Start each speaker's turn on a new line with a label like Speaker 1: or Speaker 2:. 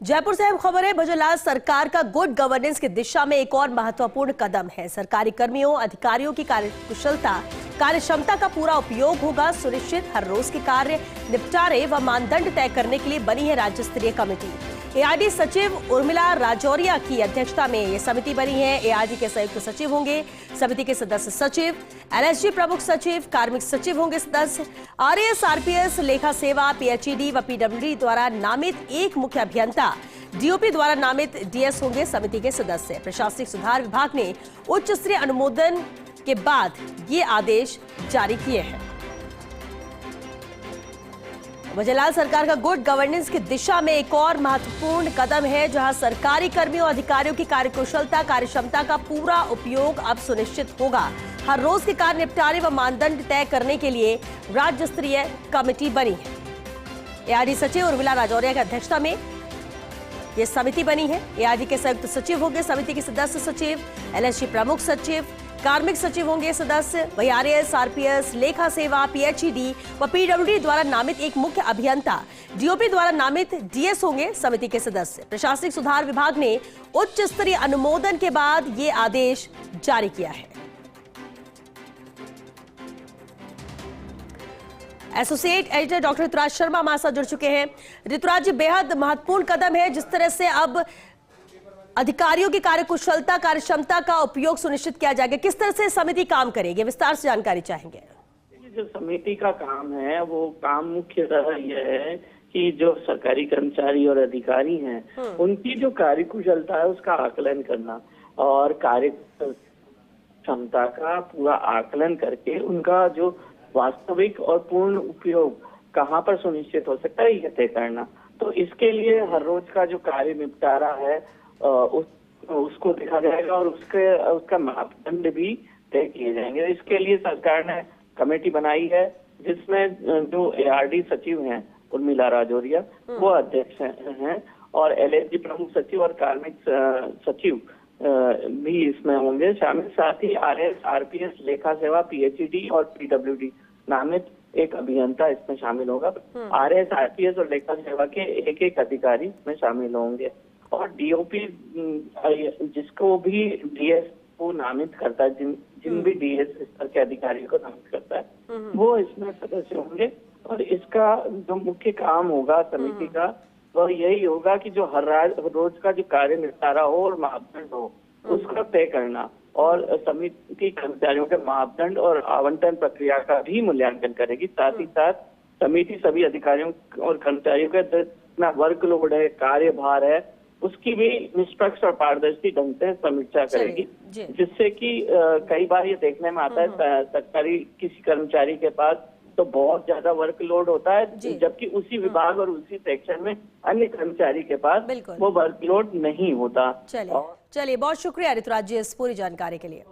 Speaker 1: जयपुर से अहम खबर है। भजनलाल सरकार का गुड गवर्नेंस की दिशा में एक और महत्वपूर्ण कदम है। सरकारी कर्मियों अधिकारियों की कार्यकुशलता कार्यक्षमता का पूरा उपयोग होगा सुनिश्चित। हर रोज के कार्य निपटारे व मानदंड तय करने के लिए बनी है राज्य स्तरीय कमेटी। एआरडी सचिव उर्मिला राजौरिया की अध्यक्षता में ये समिति बनी है। एआरडी के संयुक्त सचिव होंगे समिति के सदस्य सचिव, एलएसजी प्रमुख सचिव, कार्मिक सचिव होंगे सदस्य, आरएएस आरपीएस, लेखा सेवा, पीएचईडी व पीडब्ल्यूडी द्वारा नामित एक मुख्य अभियंता, डीओपी द्वारा नामित डीएस होंगे समिति के सदस्य। प्रशासनिक सुधार विभाग ने उच्च स्तरीय अनुमोदन के बाद ये आदेश जारी किए हैं। भजनलाल सरकार का गुड गवर्नेंस की दिशा में एक और महत्वपूर्ण कदम है, जहां सरकारी कर्मियों अधिकारियों की कार्यकुशलता कार्यक्षमता का पूरा उपयोग अब सुनिश्चित होगा। हर रोज के कार्य निपटारे व मानदंड तय करने के लिए राज्य स्तरीय कमेटी बनी है। एआरडी सचिव उर्मिला राजौरिया की अध्यक्षता में यह समिति बनी है। एआरडी के संयुक्त सचिव होंगे समिति के सदस्य सचिव, एलएसजी प्रमुख सचिव, कार्मिक सचिव होंगे सदस्य, वही आरएएस आरपीएस, लेखा सेवा, पीएचईडी व पीडब्ल्यूडी द्वारा नामित एक मुख्य अभियंता, डीओपी द्वारा नामित डीएस होंगे समिति के सदस्य। प्रशासनिक सुधार विभाग ने उच्च स्तरीय अनुमोदन के बाद ये आदेश जारी किया है। Associate editor doctor Rituraj Sharma हमारे साथ जुड़ चुके हैं। ऋतुराज जी, बेहद महत्वपूर्ण कदम है जिस तरह से अब अधिकारियों की कार्यकुशलता कार्यक्षमता का उपयोग सुनिश्चित किया जाएगा। किस तरह से समिति काम करेगी, विस्तार से जानकारी चाहेंगे।
Speaker 2: जो समिति का काम है वो काम मुख्यतः यह है कि जो सरकारी कर्मचारी और अधिकारी हैं उनकी जो कार्यकुशलता है उसका आकलन करना और कार्य क्षमता का पूरा आकलन करके उनका जो वास्तविक और पूर्ण उपयोग कहाँ पर सुनिश्चित हो सकता है यह तय करना। तो इसके लिए हर रोज का जो कार्य निपटारा है उसको देखा जाएगा और उसका मापदंड भी तय किए जाएंगे। इसके लिए सरकार ने कमेटी बनाई है जिसमें जो एआरडी सचिव हैं उर्मिला राजौरिया वो अध्यक्ष हैं और एलएसजी प्रमुख सचिव और कार्मिक सचिव भी इसमें होंगे शामिल। साथ ही आरएएस आरपीएस, लेखा सेवा, पीएचईडी और पीडब्ल्यूडी नामित एक अभियंता इसमें शामिल होगा। आरएएस आरपीएस और लेखा सेवा के एक एक अधिकारी इसमें शामिल होंगे और डीओपी जिसको भी डीएस को नामित करता है, जिन भी डीएस स्तर के अधिकारी को नामित करता है वो इसमें सदस्य होंगे। और इसका जो मुख्य काम होगा समिति का वह यही होगा कि जो हर रोज का जो कार्य निपटारा हो और मापदंड हो उसका तय करना और समिति कर्मचारियों के मापदंड और आवंटन प्रक्रिया का भी मूल्यांकन करेगी। साथ ही साथ समिति सभी अधिकारियों और कर्मचारियों का जितना वर्कलोड है, कार्यभार है, उसकी भी निष्पक्ष और पारदर्शी ढंग से समीक्षा करेगी, जिससे कि कई बार ये देखने में आता है सरकारी किसी कर्मचारी के पास तो बहुत ज्यादा वर्कलोड होता है जबकि उसी विभाग और उसी सेक्शन में अन्य कर्मचारी के पास वो वर्कलोड नहीं होता।
Speaker 1: चलिए बहुत शुक्रिया ऋतुराज जी इस पूरी जानकारी के लिए।